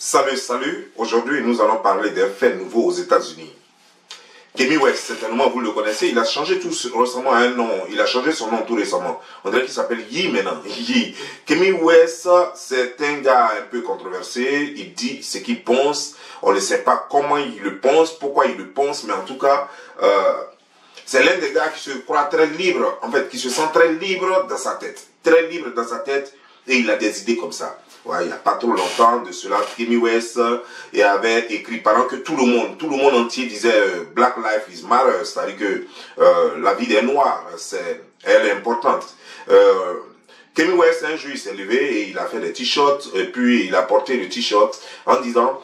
Salut, salut. Aujourd'hui, nous allons parler d'un fait nouveau aux États-Unis. Kanye West, certainement vous le connaissez, il a changé tout récemment un nom. Il a changé son nom tout récemment. On dirait qu'il s'appelle Ye maintenant. Ye. Kanye West, c'est un gars un peu controversé. Il dit ce qu'il pense. On ne sait pas comment il le pense, pourquoi il le pense, mais en tout cas, c'est l'un des gars qui se croit très libre, en fait, qui se sent très libre dans sa tête. Très libre dans sa tête, et il a des idées comme ça. Ouais, il n'y a pas trop longtemps de cela, Kanye West avait écrit pendant que tout le monde entier disait Black Life is Matter, c'est-à-dire que la vie des Noirs, elle est importante. Kanye West, un jour, il s'est levé et il a fait des t-shirts, et puis il a porté le t-shirt en disant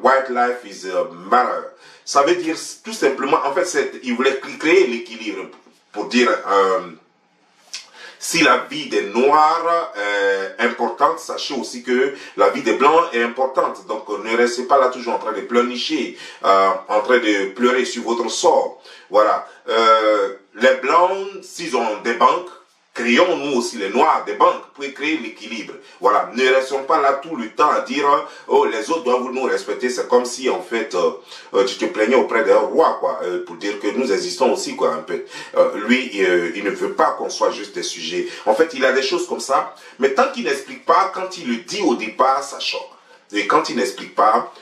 White Life is Matter. Ça veut dire tout simplement, en fait, il voulait créer l'équilibre pour dire si la vie des Noirs est importante, sachez aussi que la vie des Blancs est importante. Donc ne restez pas là toujours en train de pleurnicher, en train de pleurer sur votre sort. Voilà. Les Blancs, s'ils ont des banques, créons nous aussi les Noirs des banques pour créer l'équilibre. Voilà, ne restons pas là tout le temps à dire oh les autres doivent nous respecter. C'est comme si en fait tu te plaignais auprès d'un roi quoi, pour dire que nous existons aussi quoi un peu. Lui il ne veut pas qu'on soit juste des sujets. En fait il a des choses comme ça, mais tant qu'il n'explique pas, quand il le dit au départ ça choque. Et quand il n'explique pas,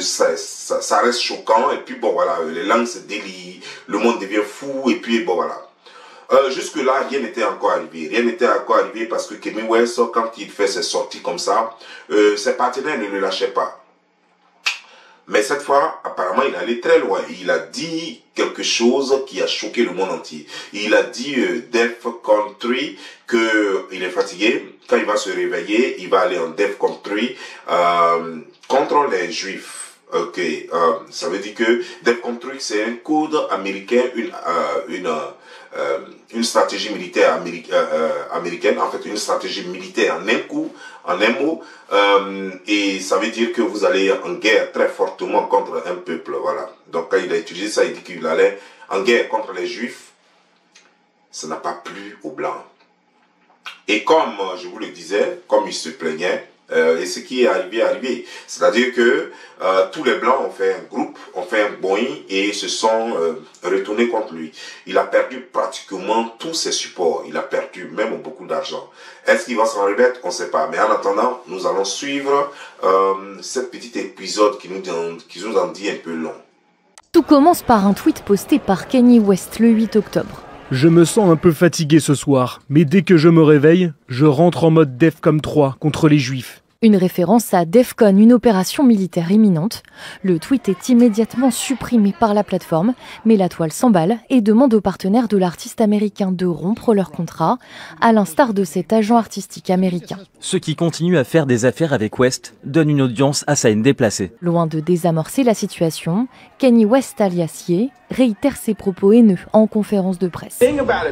ça reste choquant et puis bon voilà, les langues se délient, le monde devient fou et puis bon voilà. Jusque-là, rien n'était encore arrivé. Rien n'était encore arrivé parce que Kanye West, quand il fait ses sorties comme ça, ses partenaires ne le lâchaient pas. Mais cette fois, apparemment, il allait très loin. Il a dit quelque chose qui a choqué le monde entier. Il a dit Death Country, qu'il est fatigué. Quand il va se réveiller, il va aller en Death Country contre les Juifs. Ok, ça veut dire que Death Country, c'est un code américain, une stratégie militaire américaine, en fait une stratégie militaire en un coup, en un mot, et ça veut dire que vous allez en guerre très fortement contre un peuple, voilà. Donc quand il a utilisé ça, il dit qu'il allait en guerre contre les Juifs, ça n'a pas plu aux Blancs. Et comme je vous le disais, comme il se plaignait, et ce qui est arrivé est arrivé. C'est-à-dire que tous les Blancs ont fait un groupe, ont fait un boing et se sont retournés contre lui. Il a perdu pratiquement tous ses supports. Il a perdu même beaucoup d'argent. Est-ce qu'il va s'en remettre? On ne sait pas. Mais en attendant, nous allons suivre cet petit épisode qui nous en dit un peu long. Tout commence par un tweet posté par Kanye West le 8 octobre. Je me sens un peu fatigué ce soir, mais dès que je me réveille, je rentre en mode DEFCON 3 contre les Juifs. Une référence à DEFCON, une opération militaire imminente. Le tweet est immédiatement supprimé par la plateforme, mais la toile s'emballe et demande aux partenaires de l'artiste américain de rompre leur contrat, à l'instar de cet agent artistique américain. Ceux qui continuent à faire des affaires avec West donnent une audience à sa haine déplacée. Loin de désamorcer la situation, Kanye West alias Ye réitère ses propos haineux en conférence de presse.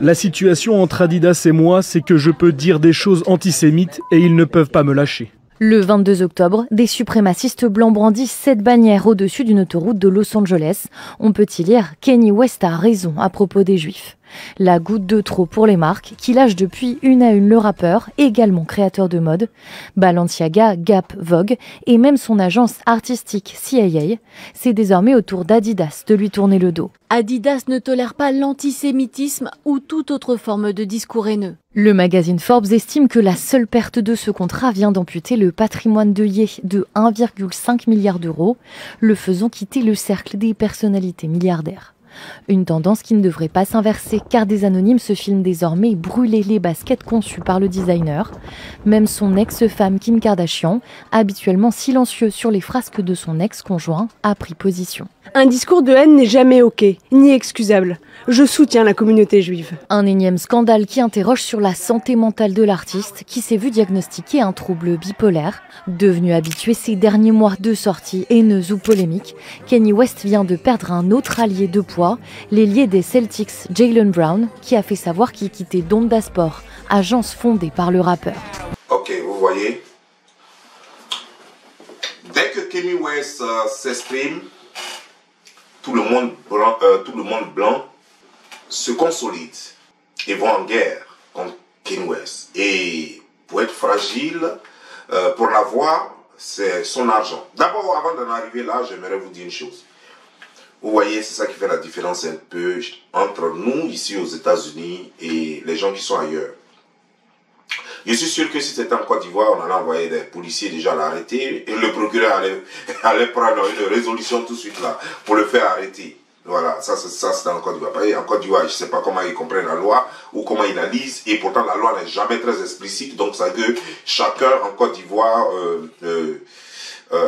La situation entre Adidas et moi, c'est que je peux dire des choses antisémites et ils ne peuvent pas me lâcher. Le 22 octobre, des suprémacistes blancs brandissent cette bannière au-dessus d'une autoroute de Los Angeles. On peut y lire « Kanye West a raison à propos des Juifs ». La goutte de trop pour les marques, qui lâchent depuis une à une le rappeur, également créateur de mode, Balenciaga, Gap, Vogue, et même son agence artistique CIA. C'est désormais au tour d'Adidas de lui tourner le dos. Adidas ne tolère pas l'antisémitisme ou toute autre forme de discours haineux. Le magazine Forbes estime que la seule perte de ce contrat vient d'amputer le patrimoine de Ye de 1,5 milliard d'euros, le faisant quitter le cercle des personnalités milliardaires. Une tendance qui ne devrait pas s'inverser car des anonymes se filment désormais brûler les baskets conçues par le designer. Même son ex-femme Kim Kardashian, habituellement silencieux sur les frasques de son ex-conjoint, a pris position. Un discours de haine n'est jamais ok, ni excusable. Je soutiens la communauté juive. Un énième scandale qui interroge sur la santé mentale de l'artiste qui s'est vu diagnostiquer un trouble bipolaire. Devenu habitué ces derniers mois de sorties haineuses ou polémiques, Kanye West vient de perdre un autre allié de poids, l'ailier des Celtics Jaylen Brown, qui a fait savoir qu'il quittait Donda Sport, agence fondée par le rappeur. Ok, vous voyez, dès que Kanye West s'exprime, tout le monde blanc se consolide et vont en guerre contre Kanye West. Et pour être fragile, pour l'avoir, c'est son argent. D'abord, avant d'en arriver là, j'aimerais vous dire une chose. Vous voyez, c'est ça qui fait la différence un peu entre nous, ici aux États-Unis, et les gens qui sont ailleurs. Je suis sûr que si c'était en Côte d'Ivoire, on allait envoyer des policiers déjà l'arrêter, et le procureur allait prendre une résolution tout de suite là, pour le faire arrêter. Voilà, ça c'est en Côte d'Ivoire. En Côte d'Ivoire, je ne sais pas comment ils comprennent la loi, ou comment ils la lisent, et pourtant la loi n'est jamais très explicite, donc ça veut dire que chacun en Côte d'Ivoire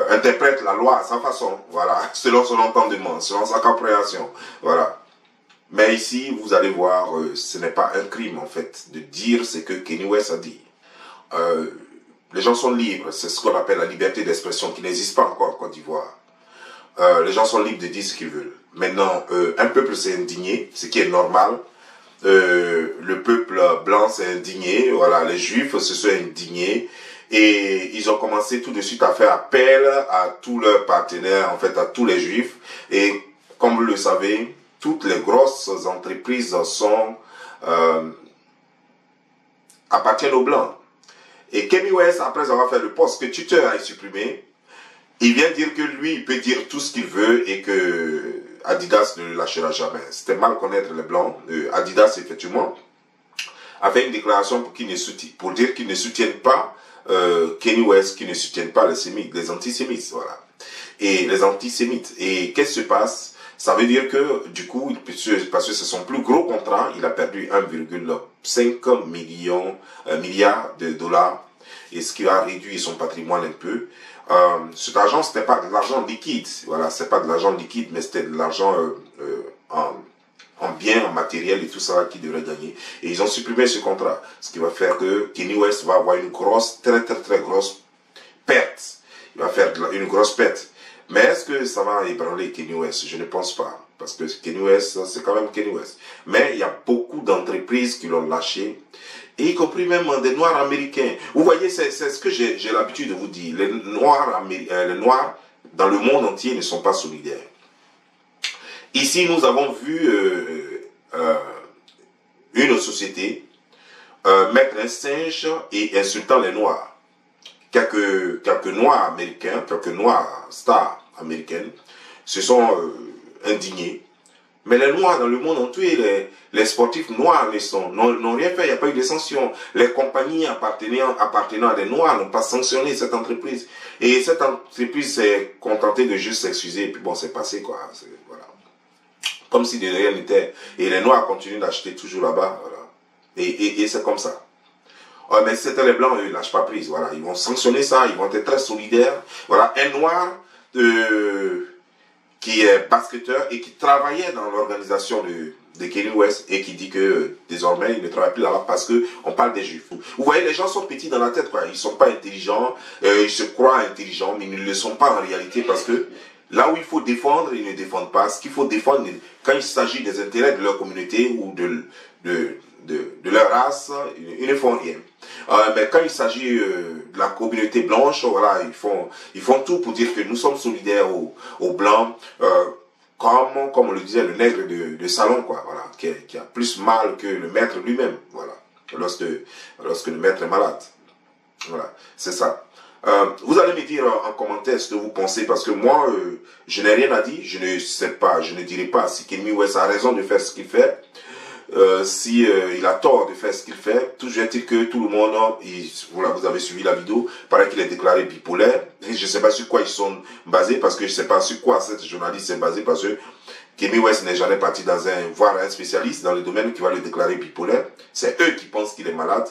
interprète la loi à sa façon, voilà, selon son entendement, selon sa compréhension, voilà. Mais ici, vous allez voir, ce n'est pas un crime en fait de dire ce que Kanye West a dit. Les gens sont libres, c'est ce qu'on appelle la liberté d'expression qui n'existe pas encore en Côte d'Ivoire. Les gens sont libres de dire ce qu'ils veulent. Maintenant, un peuple s'est indigné, ce qui est normal. Le peuple blanc s'est indigné, voilà, les juifs se sont indignés. Et ils ont commencé tout de suite à faire appel à tous leurs partenaires, en fait à tous les juifs. Et comme vous le savez, toutes les grosses entreprises appartiennent aux blancs. Et Kanye West, après avoir fait le post que Twitter a supprimé, il vient dire que lui, il peut dire tout ce qu'il veut et que Adidas ne le lâchera jamais. C'était mal connaître les blancs. Adidas, effectivement, a fait une déclaration pour dire qu'ils ne soutiennent pas Kanye West, qui ne soutiennent pas les sémites, les antisémites, voilà. Et les antisémites. Et qu'est-ce qui se passe? Ça veut dire que, du coup, parce que c'est son plus gros contrat, il a perdu 1,5 milliard de dollars, et ce qui a réduit son patrimoine un peu. Cet argent, c'était pas de l'argent liquide, voilà, c'est pas de l'argent liquide, mais c'était de l'argent en biens, en matériel et tout ça qui devrait gagner. Et ils ont supprimé ce contrat, ce qui va faire que Kanye West va avoir une grosse, très grosse perte. Il va faire une grosse perte. Mais est-ce que ça va ébranler Kanye West? Je ne pense pas. Parce que Kanye West, c'est quand même Kanye West. Mais il y a beaucoup d'entreprises qui l'ont lâché. Et y compris même des Noirs américains. Vous voyez, c'est ce que j'ai l'habitude de vous dire. Les Noirs dans le monde entier ne sont pas solidaires. Ici, nous avons vu une société mettre un singe et insultant les Noirs. Quelques Noirs américains, quelques Noirs stars américaines se sont indignés. Mais les Noirs dans le monde entier, les sportifs noirs n'ont rien fait, il n'y a pas eu de sanctions. Les compagnies appartenant à des Noirs n'ont pas sanctionné cette entreprise. Et cette entreprise s'est contentée de juste s'excuser, et puis bon, c'est passé quoi. Voilà. Comme si de rien n'était. Et les Noirs continuent d'acheter toujours là-bas. Voilà. Et c'est comme ça. Mais si c'était les Blancs, eux, ils ne lâchent pas prise. Voilà. Ils vont sanctionner ça, ils vont être très solidaires. Voilà. Un Noir qui est basketteur et qui travaillait dans l'organisation de Kanye West et qui dit que désormais il ne travaille plus là-bas parce qu'on parle des Juifs. Vous voyez, les gens sont petits dans la tête, quoi. Ils ne sont pas intelligents, ils se croient intelligents, mais ils ne le sont pas en réalité parce que là où il faut défendre, ils ne défendent pas. Ce qu'il faut défendre, quand il s'agit des intérêts de leur communauté ou de leur race, ils ne font rien. Mais quand il s'agit de la communauté blanche, voilà, ils font tout pour dire que nous sommes solidaires aux blancs, comme on le disait, le nègre de salon, quoi, voilà, qui a plus mal que le maître lui-même, voilà, lorsque le maître est malade. Voilà, c'est ça. Vous allez me dire en commentaire ce que vous pensez, parce que moi, je n'ai rien à dire, je ne sais pas, je ne dirai pas si Kanye West a raison de faire ce qu'il fait, si il a tort de faire ce qu'il fait. Toujours est-il que tout le monde, voilà, vous avez suivi la vidéo, il paraît qu'il est déclaré bipolaire. Je ne sais pas sur quoi ils sont basés, parce que je ne sais pas sur quoi cette journaliste est basée, parce que Kanye West n'est jamais parti voir un spécialiste dans le domaine qui va le déclarer bipolaire. C'est eux qui pensent qu'il est malade,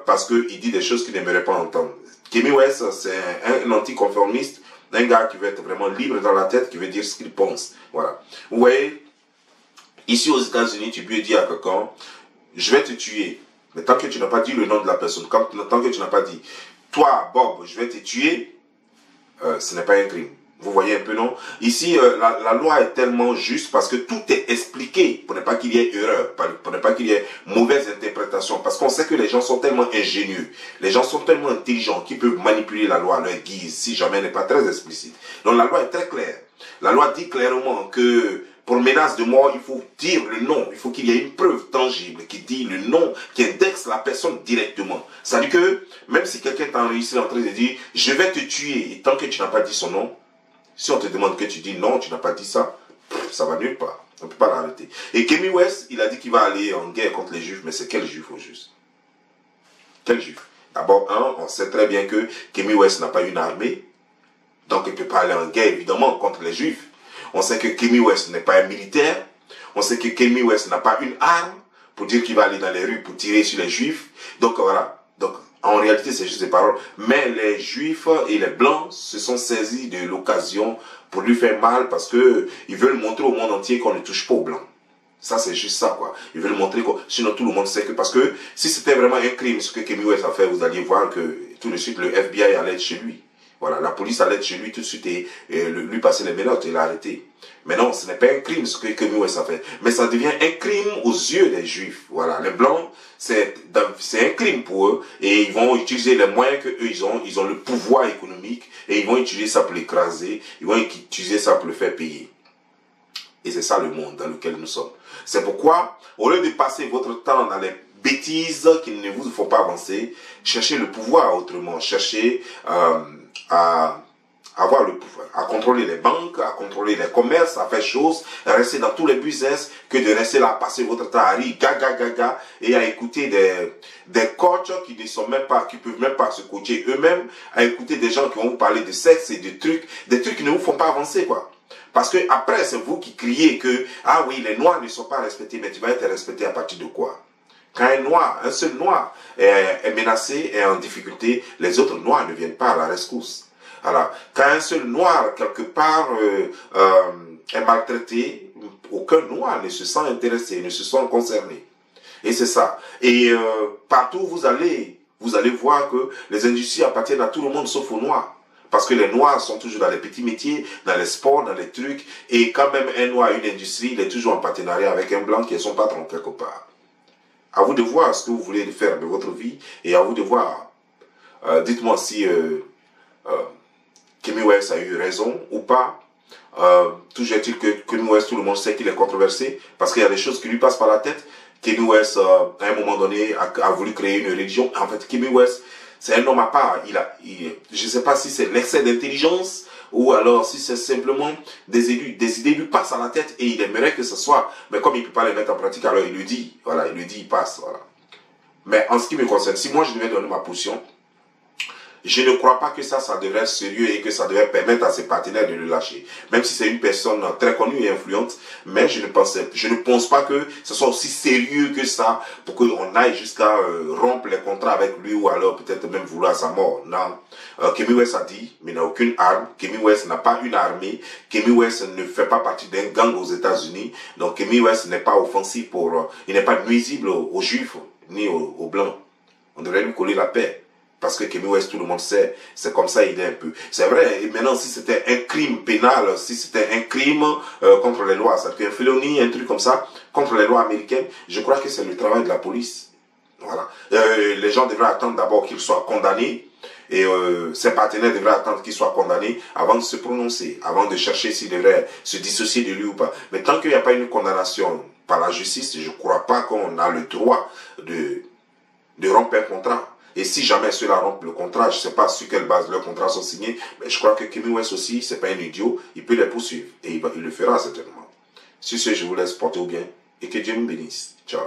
parce qu'il dit des choses qu'il n'aimerait pas entendre. Kanye West, c'est un anticonformiste, un gars qui veut être vraiment libre dans la tête, qui veut dire ce qu'il pense. Voilà. Vous voyez, ici aux États-Unis, tu peux dire à quelqu'un, je vais te tuer. Mais tant que tu n'as pas dit le nom de la personne, tant que tu n'as pas dit, toi, Bob, je vais te tuer, ce n'est pas un crime. Vous voyez un peu, non? Ici, la loi est tellement juste parce que tout est expliqué pour ne pas qu'il y ait erreur, pour ne pas qu'il y ait mauvaise interprétation. Parce qu'on sait que les gens sont tellement ingénieux, les gens sont tellement intelligents qu'ils peuvent manipuler la loi à leur guise si jamais elle n'est pas très explicite. Donc la loi est très claire. La loi dit clairement que pour menace de mort, il faut dire le nom. Il faut qu'il y ait une preuve tangible qui dit le nom, qui indexe la personne directement. C'est-à-dire que même si quelqu'un t'a enregistré en train de dire « je vais te tuer » et tant que tu n'as pas dit son nom, si on te demande que tu dis non, tu n'as pas dit ça, ça va nulle part. On ne peut pas l'arrêter. Et Kanye West, il a dit qu'il va aller en guerre contre les Juifs, mais c'est quel Juif au juste? Quel Juif? D'abord, on sait très bien que Kanye West n'a pas une armée, donc il ne peut pas aller en guerre, évidemment, contre les Juifs. On sait que Kanye West n'est pas un militaire. On sait que Kanye West n'a pas une arme pour dire qu'il va aller dans les rues pour tirer sur les Juifs. Donc voilà. Donc en réalité, c'est juste des paroles. Mais les Juifs et les Blancs se sont saisis de l'occasion pour lui faire mal parce que ils veulent montrer au monde entier qu'on ne touche pas aux Blancs. Ça, c'est juste ça, quoi. Ils veulent montrer que, sinon tout le monde sait que, parce que si c'était vraiment un crime, ce que Kanye West a fait, vous alliez voir que tout de suite, le FBI allait être chez lui. Voilà, la police allait être chez lui tout de suite et lui passer les menottes et l'arrêter. Mais non, ce n'est pas un crime ce que Kanye West a fait. Mais ça devient un crime aux yeux des Juifs. Voilà, les Blancs, c'est un crime pour eux. Et ils vont utiliser les moyens qu'eux, ils ont le pouvoir économique. Et ils vont utiliser ça pour l'écraser. Ils vont utiliser ça pour le faire payer. Et c'est ça le monde dans lequel nous sommes. C'est pourquoi, au lieu de passer votre temps dans les bêtises qui ne vous font pas avancer, cherchez le pouvoir autrement. Cherchez à avoir le pouvoir, à contrôler les banques, à contrôler les commerces, à faire choses, à rester dans tous les business, que de rester là, passer votre temps à rire, gaga, et à écouter des coachs qui ne sont même pas, qui peuvent même pas se coacher eux-mêmes, à écouter des gens qui vont vous parler de sexe et des trucs qui ne vous font pas avancer, quoi. Parce que après, c'est vous qui criez que, ah oui, les noirs ne sont pas respectés, mais tu vas être respecté à partir de quoi? Quand un seul noir est menacé, est en difficulté, les autres noirs ne viennent pas à la rescousse. Alors, quand un seul noir, quelque part, est maltraité, aucun noir ne se sent intéressé, ne se sent concerné. Et c'est ça. Et partout où vous allez voir que les industries appartiennent à tout le monde sauf aux noirs. Parce que les noirs sont toujours dans les petits métiers, dans les sports, dans les trucs. Et quand même un noir a une industrie, il est toujours en partenariat avec un blanc qui est son patron quelque part. À vous de voir ce que vous voulez faire de votre vie et à vous de voir. Dites-moi si Kanye West a eu raison ou pas. Toujours est-il que Kanye West, tout le monde sait qu'il est controversé parce qu'il y a des choses qui lui passent par la tête. Kanye West, à un moment donné, a voulu créer une religion. En fait, Kanye West, c'est un homme à part. Je ne sais pas si c'est l'excès d'intelligence ou alors si c'est simplement des idées lui passent à la tête et il aimerait que ce soit. Mais comme il ne peut pas les mettre en pratique, alors il le dit. Voilà, il le dit, il passe. Voilà. Mais en ce qui me concerne, si moi je devais donner ma position, je ne crois pas que ça devrait être sérieux et que ça devrait permettre à ses partenaires de le lâcher. Même si c'est une personne très connue et influente, mais je ne pense pas que ce soit aussi sérieux que ça pour qu'on aille jusqu'à rompre les contrats avec lui ou alors peut-être même vouloir sa mort. Non. Kanye West a dit, mais il n'a aucune arme. Kanye West n'a pas une armée. Kanye West ne fait pas partie d'un gang aux États-Unis. Donc Kanye West n'est pas offensif il n'est pas nuisible aux Juifs ni aux Blancs. On devrait lui coller la paix. Parce que Kanye West, tout le monde sait, c'est comme ça il est un peu. C'est vrai, et maintenant si c'était un crime pénal, si c'était un crime contre les lois, c'est-à-dire qu'un felony, un truc comme ça, contre les lois américaines, je crois que c'est le travail de la police. Voilà. Les gens devraient attendre d'abord qu'il soit condamné, et ses partenaires devraient attendre qu'il soit condamné avant de se prononcer, avant de chercher s'il devrait se dissocier de lui ou pas. Mais tant qu'il n'y a pas une condamnation par la justice, je ne crois pas qu'on a le droit de rompre un contrat. Et si jamais ceux-là rompent le contrat, je ne sais pas sur quelle base leurs contrats sont signés, mais je crois que Kanye West aussi, c'est pas un idiot, il peut les poursuivre. Et il le fera certainement. Sur ce, je vous laisse porter au bien et que Dieu nous bénisse. Ciao.